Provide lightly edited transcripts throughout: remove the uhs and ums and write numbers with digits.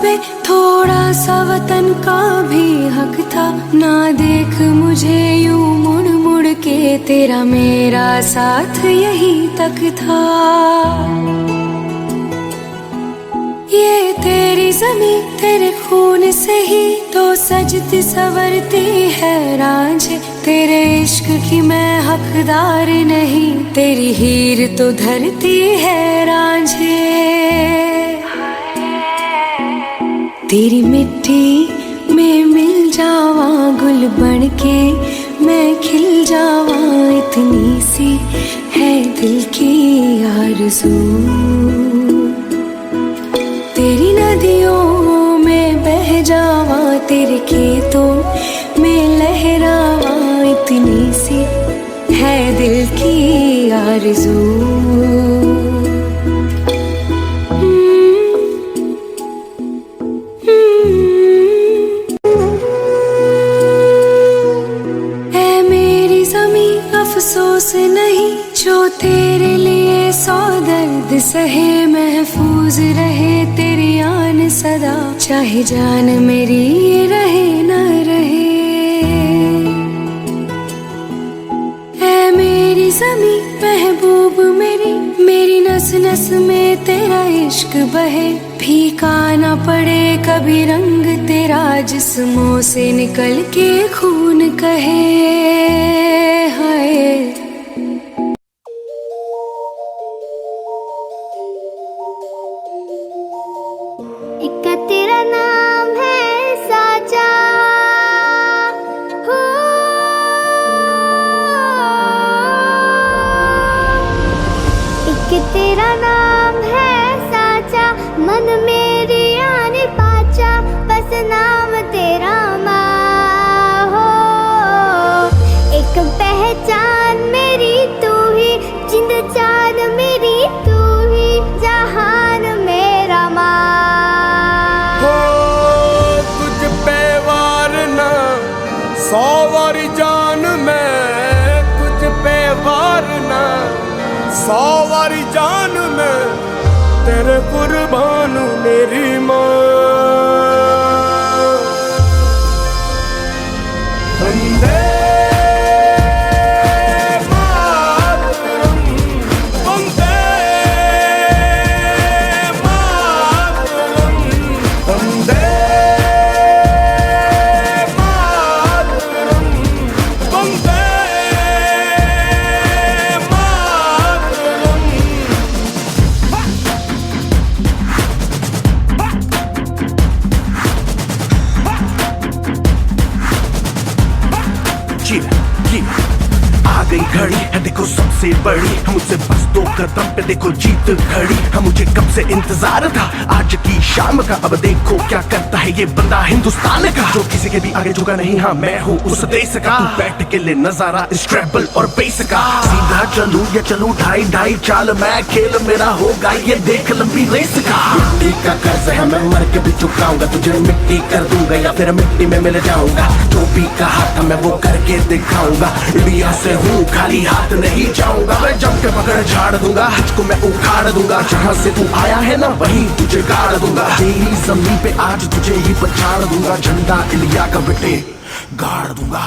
पे थोड़ा सा वतन का भी हक था। ना देख मुझे यूं मुड़ मुड़ के, तेरा मेरा साथ यही तक था। ये तेरी ज़मीं तेरे खून से ही तो सजती संवरती है रांझे। तेरे इश्क की मैं हकदार नहीं, तेरी हीर तो धरती है रांझे। तेरी मिट्टी में मिल जावा गुल बन के, मैं खिल जावा, इतनी सी है दिल की आरज़ू। तेरी नदियों में बह जावा, तेरे खेतों में लहरावा, इतनी सी है दिल की आरज़ू। ऐ मेरी ज़मीं अफसोस नहीं, जो तेरे लिए सौ दर्द सहे। महफूज रहे तेरी आन सदा, चाहे जान मेरी रहे न रहे। ऐ मेरी ज़मीं महबूब मेरी, मेरी नस नस में तेरा इश्क बहे। फीका ना पड़े कभी रंग तेरा, जिस्मों से निकल के खून कहे। हाय तेरा नाम है साचा, हो एक तेरा नाम है साचा, मन मेरी आने पाचा, बस नाम तेरा माँ हो। एक पहचान मेरी तू ही, जिंद जान मेरी तू ही, जहान मेरा माँ। सौ वारी जान मैं तुझ पे वारना, 100 वारी जान मैं तेरे कुर्बान मेरी माँ। वंदे मातरम, वंदे मातरम, वंदे आ गई घड़ी है देखो सबसे बड़ी, हम मुझसे बस 2 कदम पे देखो जीत खड़ी। हम मुझे कब से इंतजार था आज की शाम का, अब देखो क्या करता है ये बंदा हिंदुस्तान का, जो किसी के भी आगे झुका नहीं। हाँ मैं हूँ उस देश का, तू बैठ के ले नजारा इस ट्रैबल और बेस का। सीधा चलूं या चलूं ढाई ढाई चाल, मैं खेल मेरा होगा ये देख लंबी रेस का। मिट्टी का कर्ज है मैं मर के भी चुकाऊंगा, तुझे मिट्टी कर दूंगा या फिर मिट्टी में मिल जाऊंगा। जो भी कहा था मैं वो करके दिखाऊंगा, इंडिया से हूँ खाली हाथ नहीं जाऊंगा। मैं जम के पकड़ झाड़ दूंगा, तुझको मैं उखाड़ दूंगा, जहाँ से तू आया है ना वहीं तुझे गाड़ दूंगा। तेरी जमीन पे आज तुझे ही पछाड़ दूंगा, झंडा इंडिया का बेटे गाड़ दूंगा।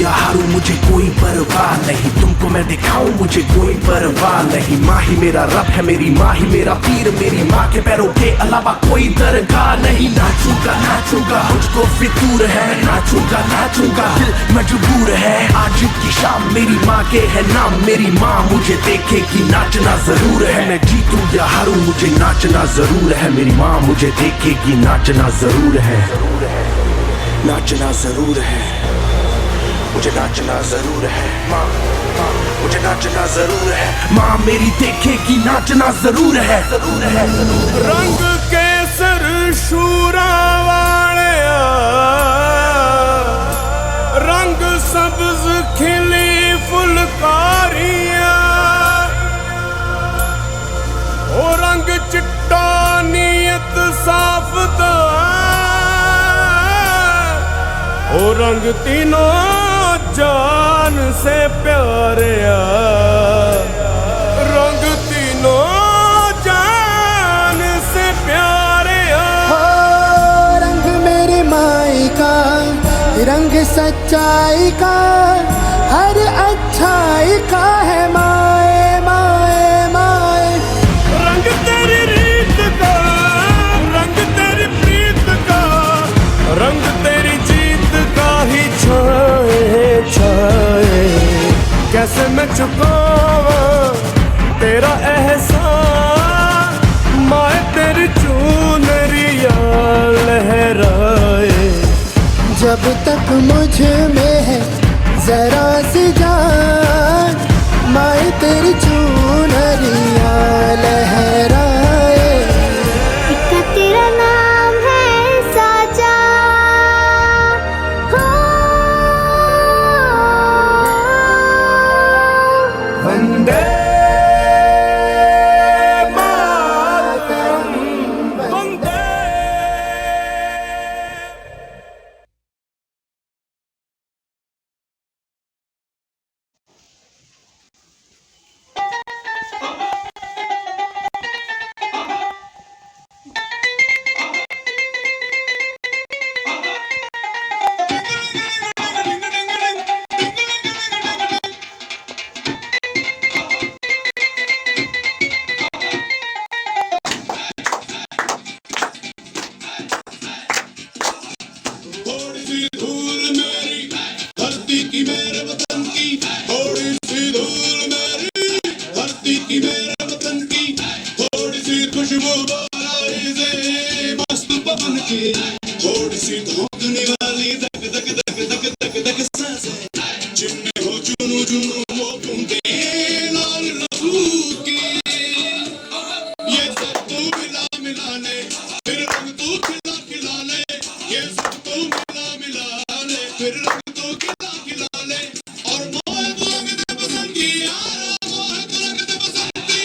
या हारू मुझे कोई परवाह नहीं, तुमको मैं दिखाऊं मुझे कोई परवाह नहीं। माँ ही मेरा रब है, मेरी माँ ही मेरा पीर, मेरी माँ के पैरों के अलावा कोई दरगाह नहीं। नाचूंगा नाचूंगा मुझको फितूर है, नाचूंगा नाचूंगा दिल मजबूर है। आज की शाम मेरी माँ के है नाम, मेरी माँ मुझे देखेगी नाचना जरूर है। मैं जीतूं या हारूं मुझे नाचना जरूर है, मेरी माँ मुझे देखेगी नाचना जरूर है। नाचना जरूर है, मुझे नाचना जरूर है। माँ मुझे नाचना जरूर है, माँ मेरी देखेगी नाचना जरूर है। जरूर है रंग केसर शूरा वाले रंग सब्ज खिली फुलकारियां ओ रंग चिट्टा नीयत साफ दा ओ रंग तीनों जान से प्यारिया रंग तीनों जान से प्यारिया रंग मेरी माई का रंग सच्चाई का हर अच्छाई का है माए माए माए रंग तेरी रीत का रंग तेरी प्रीत का रंग तेरी जीत का ही छाए छाए कैसे मैं चुकावा तेरा एहसान माए तेरी चूनरिया लहराए जब तक मुझ में है जरा सी जान माए तेरी चूनरिया लहराए इक्का तेरा नाम है साचा हो वंदे मातरम वंदे थोड़ी सी धोखने वाली धक धक धक धक धक धक सांसें जिनमें हो चुनू चुनू वो बूंदे लाल लहू की ये सब तू मिला मिला ले फिर रंग तू खिला खिला ले ये सब तू मिला मिला ले फिर रंग तू खिला खिला ले और मोह को रंग दे पसंद की यारा मोह को रंग दे पसंद की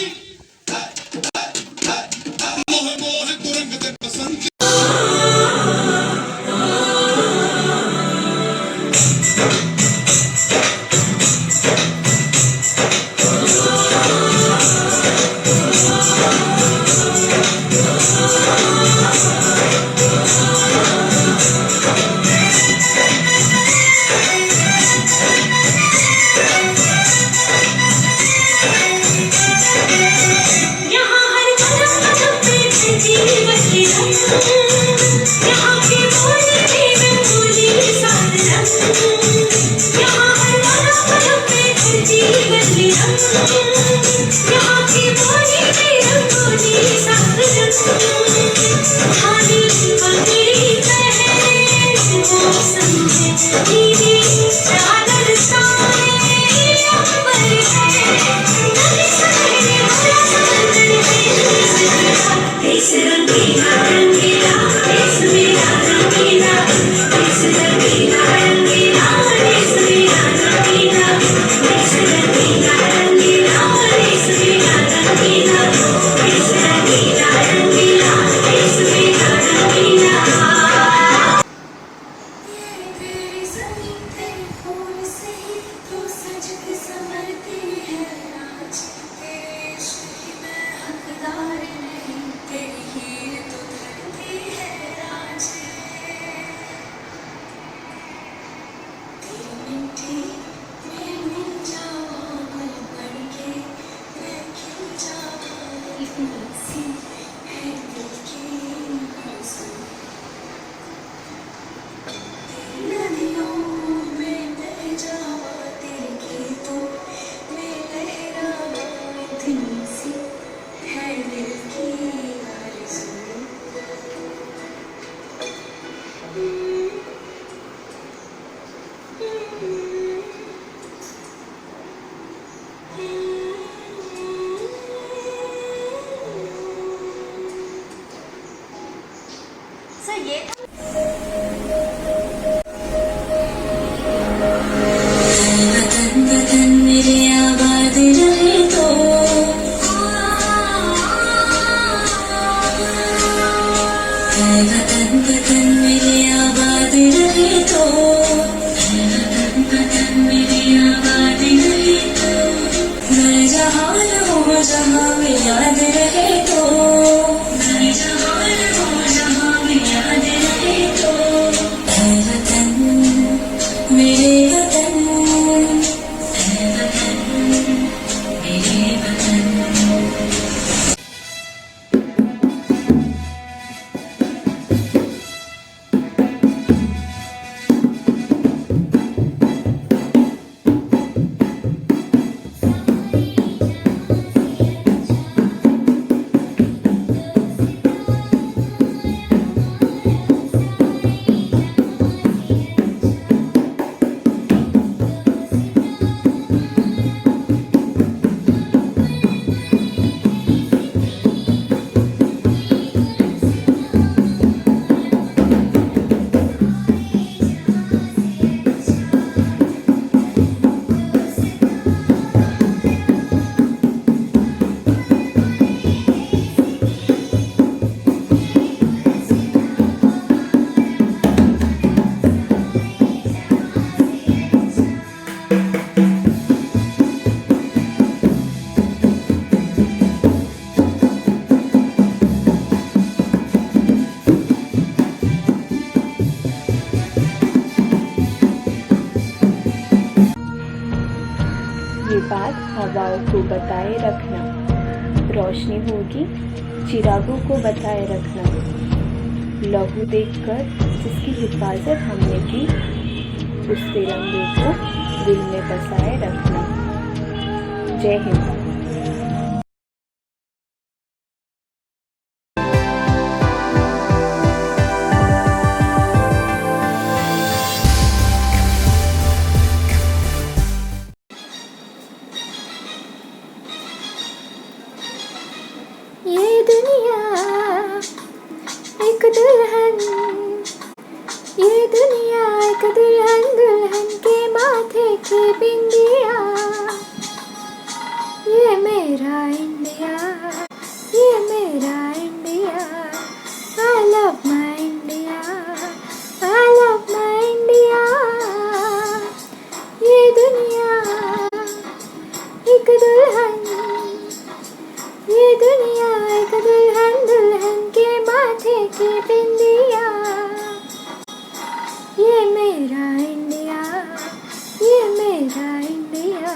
मोह मोह को रंग दे पसंद की यहाँ हर कदम कदम पे जीवन की रंग यहाँ की बोली भी रंगोली साथ रंग यहाँ हर कदम कदम पे जीवन की रंग यहाँ की बोली भी रंगोली साथ रंग खाली पगड़ी पहने मौसम है दीदी चादर साए अंबर है नदी सवेरे भरा समंदर है इस रंगीला रंगीला इस मेरा रंगीला इस रंगीला रंगीला इस मेरा रंगीला इस रंगीला रंगीला इस मेरा रंगीला इस रंगीला रंगीला इस मेरा रंगीला तेरी ज़मीं तेरे फूल से ही तो सज के संवरती है राज तेरे इश्क की मैं हकदार नहीं तेरी हीर तो धरती है राज तेरी मिट्टी में मिल जाऊँ गुल बन के मैं खिल जाऊँ इतनी सी है दिल की आरज़ू नदियों में बह जावा तेरे गीतों में लहरावा इतनी सी है दिल की आरज़ू सर ये जहाँ में याद रहे तो, मैं जहाँ रहूं जहाँ में याद रहे तो, ऐ वतन मेरे वतन, ऐ वतन मेरे वतन। ये बात हवाओं को बताए रखना, रोशनी होगी चिरागों को बताए रखना, लहू देखकर जिसकी हिफाजत हमने की, उस तिरंगे को दिल में बसाए रखना। जय हिंद। ये दुनिया एक दुल्हन, ये दुनिया एक दुल्हन, दुल्हन के माथे की बिंदिया। ये मेरा इंडिया, ये मेरा India. I love my India, I love my India। ये दुनिया एक दुल्हन, ये दुनिया एक दुल्हन, दुल्हन के माथे की बिंदिया। ये मेरा इंडिया, ये मेरा India.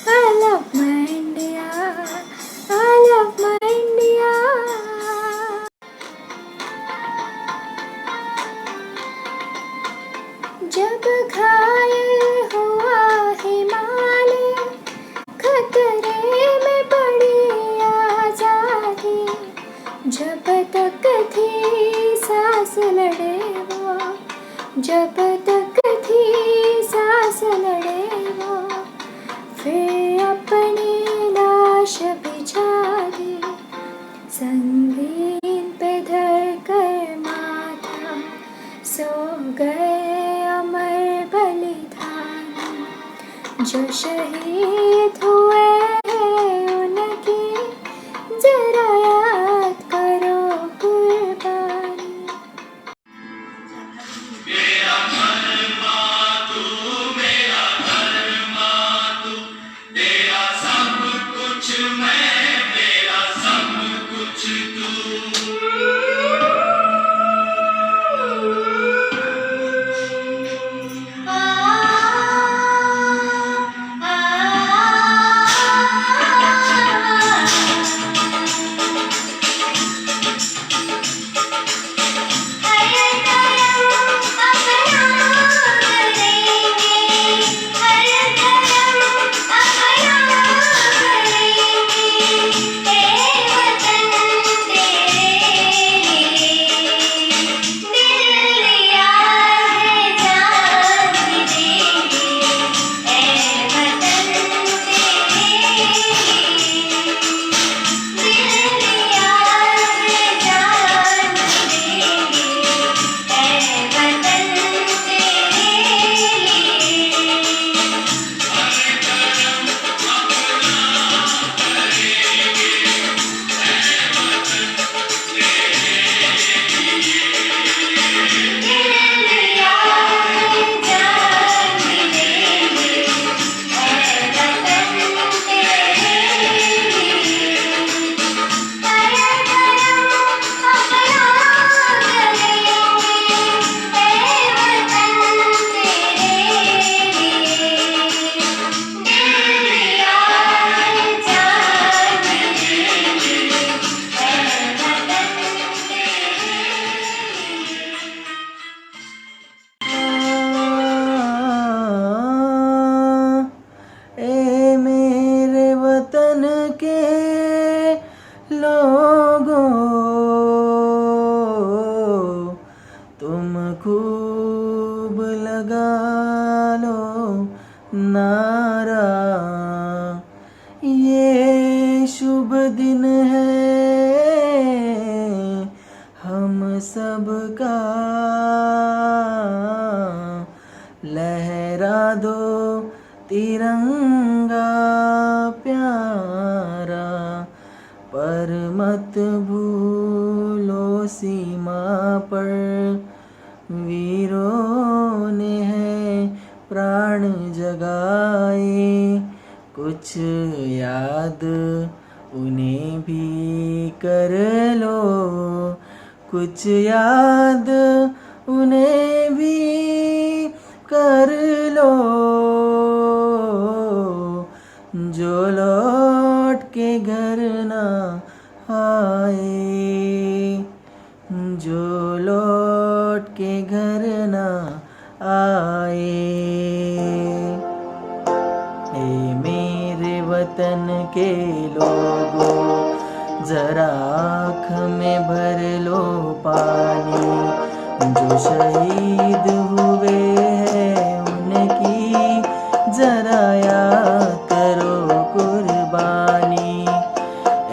I love my India, I love my India। जब घायल हुआ हिमालय, खतरे में पड़ी आजादी, जब तक थी सांस लड़े वो, जब तक थी सांस लड़े वो, फिर अपनी लाश बिछा दी, संगीन पे धर कर माथा, सो गए अमर बलिदानी, जो शहीद हुए हैं उनकी जरा याद करो कुर्बानी। लोगों तुम खूब लगा लो नारा, ये शुभ दिन है हम सबका, लहरा दो तिरंगा प्यारा, पर मत भूलो सीमा पर वीरों ने है प्राण जगाए, कुछ याद उन्हें भी कर लो, कुछ याद उन्हें भी कर लो, जो लौट के घर ना आए, जो लौट के घर ना आए। ए मेरे वतन के लोगों जरा आँख में भर लो पानी, जो शहीद हुए हैं उनकी जरा याद करो कुर्बानी।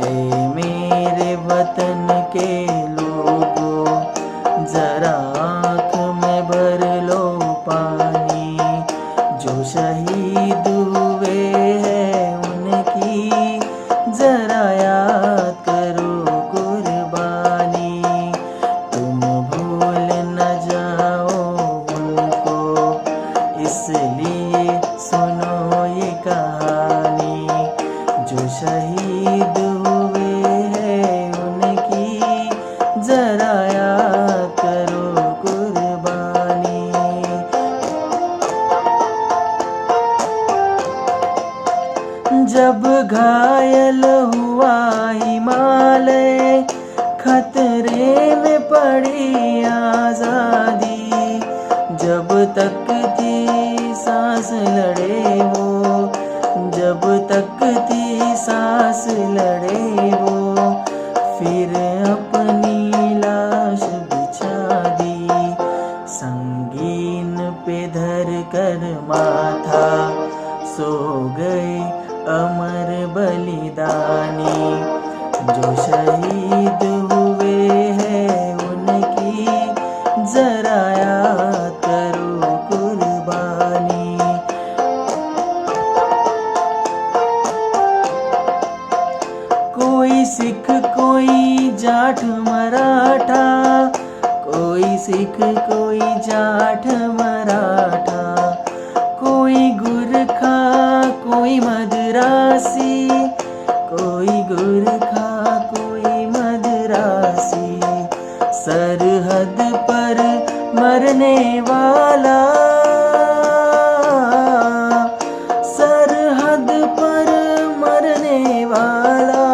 ए मेरे वतन के लोगों जरा आँख में भर लो पानी, जो शहीद हुए हैं उनकी जरा याद करो कुर्बानी। तुम भूल न जाओ उनको, इसलिए सुनो ये कहानी, जो शहीद हुए हैं उनकी जरा याद करो कुर्बानी। जब घायल हुआ हिमालय, खतरे में पड़ी आजादी, जब तक थी सांस लड़े वो, जब तक थी सांस लड़े वो, फिर अपनी लाश बिछा दी, संगीन पे धर कर माथा, सो गए अमर बलिदानी, जो शहीद हुए हैं उनकी जरा याद करो कुर्बानी। कोई सिख कोई जाट मराठा, कोई सिख कोई जाट मराठा, कोई गुरखा कोई मदरासी, कोई गुरखा कोई मदरासी, सरहद पर मरने वाला, सरहद पर मरने वाला,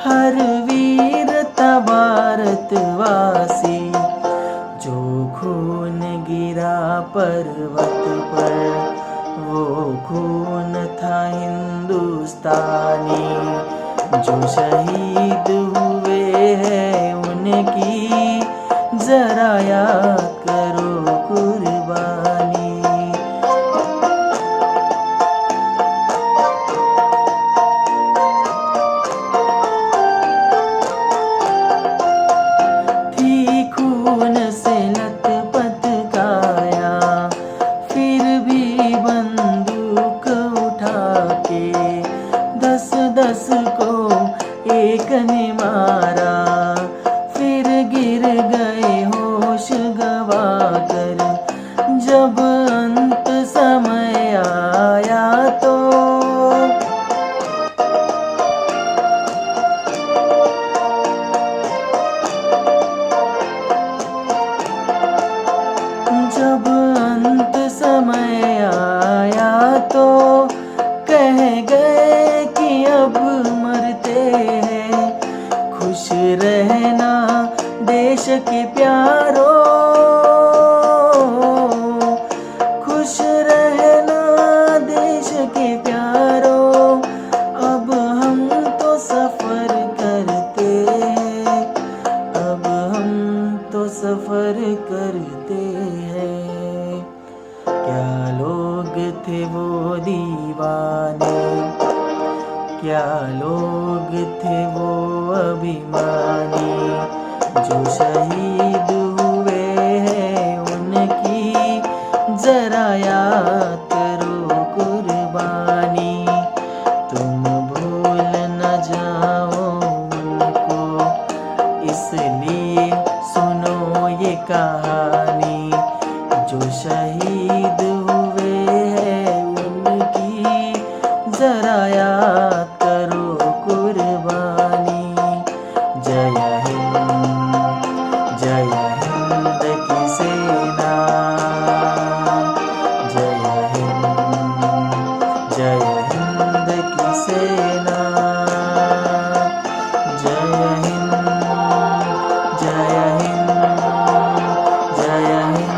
हर वीर था भारतवासी, जो खून गिरा पर्वत पर वो खून था हिंदुस्तानी, जो शहीद हुए हैं उनकी जरा याद करो कुर्बानी। थी खून से लथपथ काया, फिर भी बंदूक उठा के 10-10 को एक ने मारा, फिर गिर गए होश गवा कर, जब अंत समय आया तो जब अंत समय आया तो कह गए कि अब मरते हैं, खुश रहना क्या लोग थे वो अभिमानी, जो शहीद हुए हैं उनकी जरा याद करो कुर्बानी। तुम भूल न जाओ उनको, इसलिए सुनो ये कहानी। जो शहीद हुए हैं उनकी जरा याद करो कुर्बानी। जय हिंद की सेना, जय हिंद की सेना, जय हिंद, जय हिंद, जय हिंद।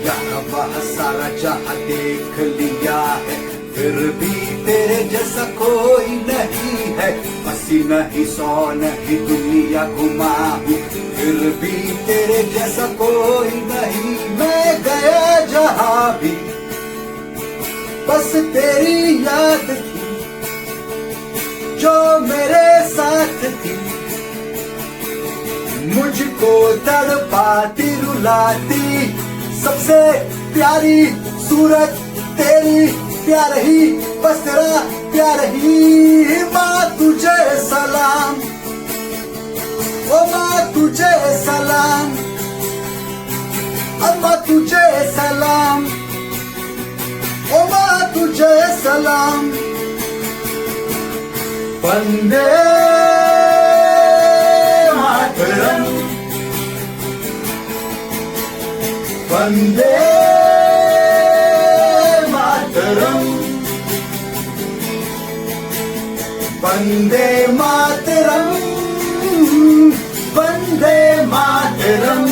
यहाँ वहाँ सारा जहाँ देख लिया है, फिर भी तेरे जैसा कोई नहीं है। अस्सी नहीं 100 नहीं दुनिया घुमा हूँ, फिर भी तेरे जैसा कोई नहीं। मैं गया जहाँ भी बस तेरी याद थी, जो मेरे साथ थी। मुझको तड़पाती रुलाती, सबसे प्यारी सूरत तेरी प्यार ही, बस तेरा प्यार ही। माँ तुझे सलाम, ओ माँ तुझे सलाम, अम्मा तुझे सलाम, ओ माँ तुझे सलाम। वंदे मातरम, वंदे मातरम, वंदे मातरम, वंदे मातरम,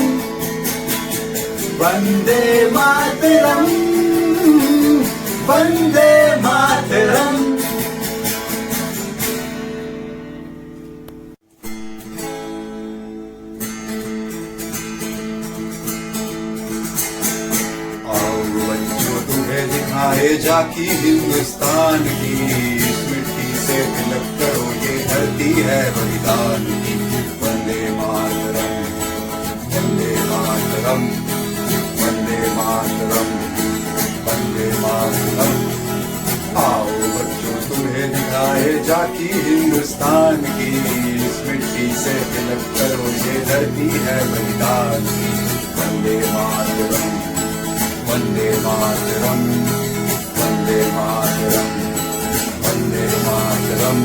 वंदे मातरम, वंदे मातरम। दिखाए जाकी हिंदुस्तान की, इस मिट्टी से तिलक करो ये धरती है बलिदान की। वंदे मातरम, वंदे मातरम, वंदे मातरम, वंदे मातरम। आओ बच्चों तुम्हें दिखाए जाकी हिंदुस्तान की, इस मिट्टी से तिलक करो ये धरती है बलिदान की। वंदे मातरम, वंदे मातरम, वंदे मातरम, वंदे मातरम।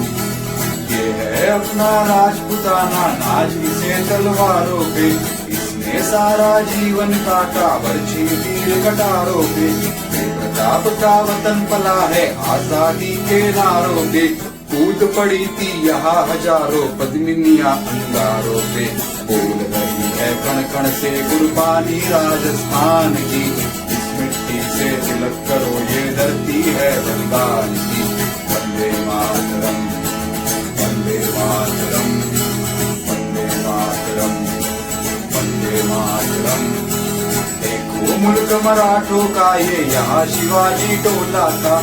ये है अपना राजपुताना नाच, इसे तलवारों पे इसने जिसने सारा जीवन काटा बरछी तीर कटारों पे, प्रताप का वतन पला है आजादी के नारों पे। कूद पड़ी थी यहाँ हजारों पद्मिनियां अंगारों पे, बोल रही है कण कण से कुर्बानी राजस्थान की। इस मिट्टी से तिलक करो ये धरती है बलिदान की। वंदे मातरम, वंदे मातरम, वंदे मातरम, वंदे मातरम। देखो मुल्क मराठों का ये यहाँ शिवाजी टोला था,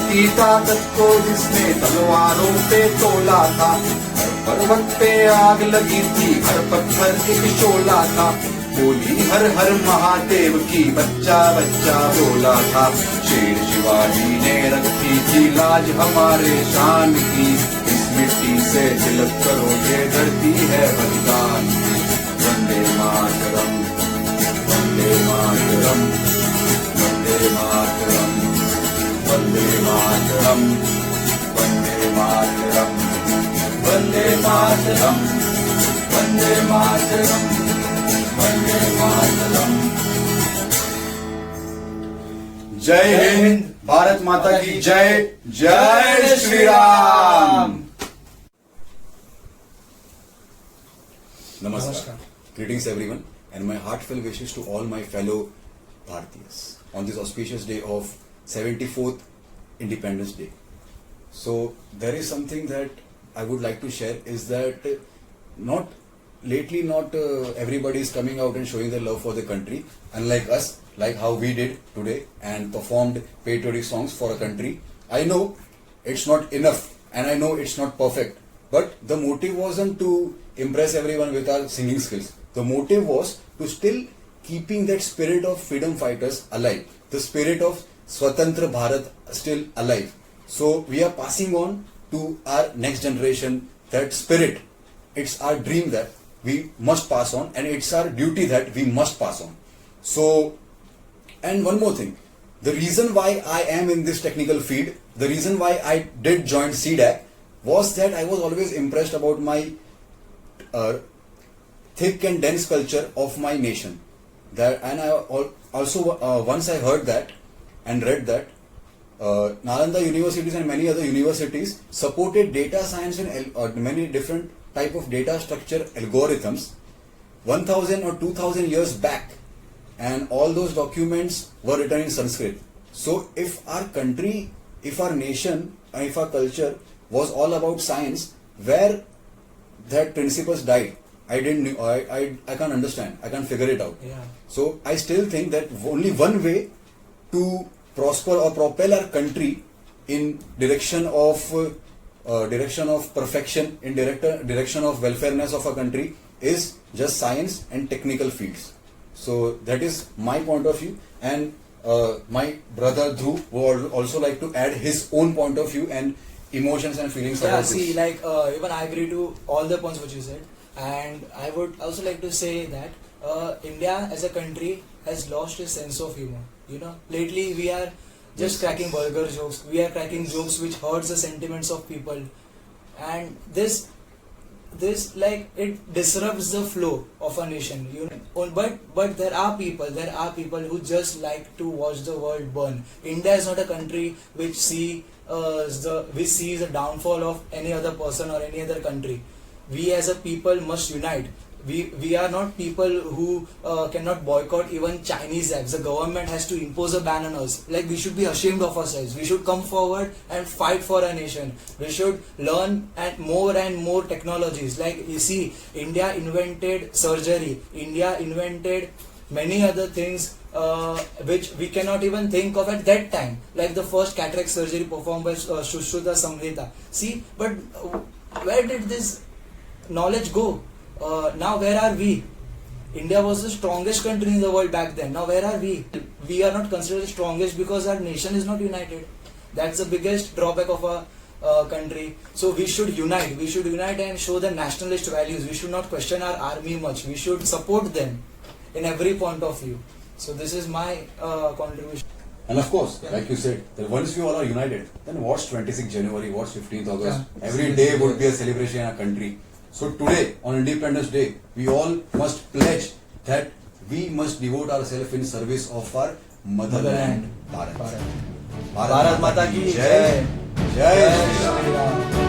की ताकत को जिसने तलवारों पे तोला था। हर पर्वत पे आग लगी थी, हर पत्थर एक शोला था। बोली हर हर महादेव की बच्चा बच्चा बोला था। शेर शिवाजी ने रखी थी लाज हमारे शान की। इस मिट्टी से तिलक करो ये धरती है बलिदान की। वंदे मातरम, वंदे मातरम, वंदे मातरम, वंदे मातरम, वंदे मातरम, वंदे मातरम, वंदे मातरम, वंदे मातरम। जय हिंद, भारत माता की जय, जय Shri Ram. Namaskar. Greetings everyone and my heartfelt wishes to all my fellow Bharatiyas on this auspicious day of 74th Independence Day. So there is something that I would like to share is that not everybody is coming out and showing their love for the country, unlike us, like how we did today and performed patriotic songs for a country. I know it's not enough and I know it's not perfect, but the motive wasn't to impress everyone with our singing skills. The motive was to still keeping that spirit of freedom fighters alive, the spirit of Swatantra Bharat still alive. So we are passing on to our next generation that spirit. It's our dream that we must pass on and it's our duty that we must pass on. So, and one more thing, the reason why I am in this technical field, the reason why I did join CDAC was that I was always impressed about my thick and dense culture of my nation. That, and I also once I heard that and read that Nalanda universities and many other universities supported data science and many different type of data structure algorithms 1000 or 2000 years back, and all those documents were written in Sanskrit. So if our country, if our nation, if our culture was all about science, where that principles died, I can't understand, I can't figure it out. Yeah. So I still think that only one way to prosper or propel our country in direction of perfection, in direction of welfareness of our country is just science and technical fields. So that is my point of view, and my brother Dhruv would also like to add his own point of view and emotions and feelings about this. See, like even I agree to all the points which you said, and I would also like to say that India as a country has lost its sense of humor. You know, lately we are just cracking vulgar jokes. We are cracking jokes which hurts the sentiments of people, and this like it disrupts the flow of a nation. You know, but there are people who just like to watch the world burn. India is not a country which sees the downfall of any other person or any other country. We as a people must unite. We are not people who cannot boycott even Chinese apps. The government has to impose a ban on us. Like, we should be ashamed of ourselves. We should come forward and fight for our nation. We should learn and more technologies. Like, you see, India invented surgery. India invented many other things which we cannot even think of at that time. Like the first cataract surgery performed by Sushruta Samhita. See, but where did this knowledge go? Now where are we? India was the strongest country in the world back then. Now where are we? We are not considered the strongest because our nation is not united. That's the biggest drawback of a country. So we should unite. We should unite and show the nationalist values. We should not question our army much. We should support them in every point of view. So this is my contribution. And of course, like you said, that once we all are united, then what's 26th January, what's 15th August? Every day would be a celebration in our country. So today, on Independence Day, we all must pledge that we must devote ourselves in service of our motherland, Bharat. Bharat माता की जय जय श्री राम.